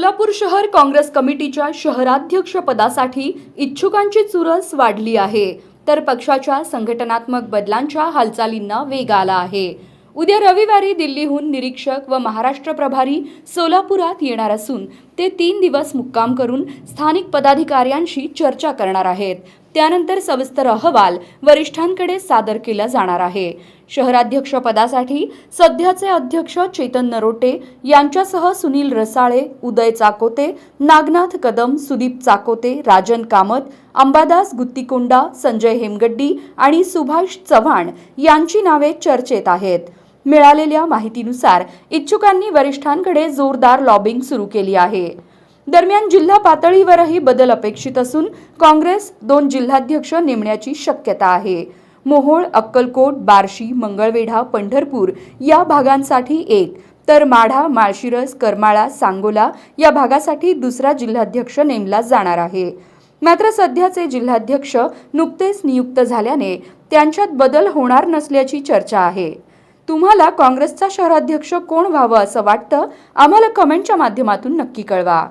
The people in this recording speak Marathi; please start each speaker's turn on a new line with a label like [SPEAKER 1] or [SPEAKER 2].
[SPEAKER 1] सोलापूर शहर काँग्रेस कमिटीच्या शहराध्यक्ष पदासाठी इच्छुकांची चुरस वाढली आहे, तर पक्षाच्या संघटनात्मक बदलांच्या हालचालींना वेग आला आहे। उद्या रविवारी दिल्लीहून निरीक्षक व महाराष्ट्र प्रभारी सोलापुरात येणार असून ते 3 दिवस मुक्काम करून स्थानिक पदाधिकाऱ्यांशी चर्चा करणार आहेत। त्यानंतर सविस्तर अहवाल वरिष्ठांकडे सादर केला जाणार आहे। शहराध्यक्ष पदासाठी सध्याचे अध्यक्ष चेतन नरोटे यांच्यासह सुनील रसाळे, उदय चाकोते, नागनाथ कदम, सुदीप चाकोते, राजन कामत, अंबादास गुत्तीकोंडा, संजय हेमगड्डी आणि सुभाष चव्हाण यांची नावे चर्चेत आहेत। मिळालेल्या माहितीनुसार इच्छुकांनी वरिष्ठांकडे जोरदार लॉबिंग सुरू केली आहे। दरम्यान जिल्हा पातळीवरही बदल अपेक्षित असून काँग्रेस 2 जिल्हाध्यक्ष नेमण्याची शक्यता आहे। मोहोळ, अक्कलकोट, बार्शी, मंगळवेढा, पंढरपूर या भागांसाठी 1, तर माढा, माळशिरस, करमाळा, सांगोला या भागासाठी दुसरा जिल्हाध्यक्ष नेमला जाणार आहे। मात्र सध्याचे जिल्हाध्यक्ष नुकतेच नियुक्त झाल्याने त्यांच्यात बदल होणार नसल्याची चर्चा आहे। तुम्हाला काँग्रेसचा शहराध्यक्ष कोण व्हावं असं वाटतं? आम्हाला कमेंटच्या माध्यमातून नक्की कळवा।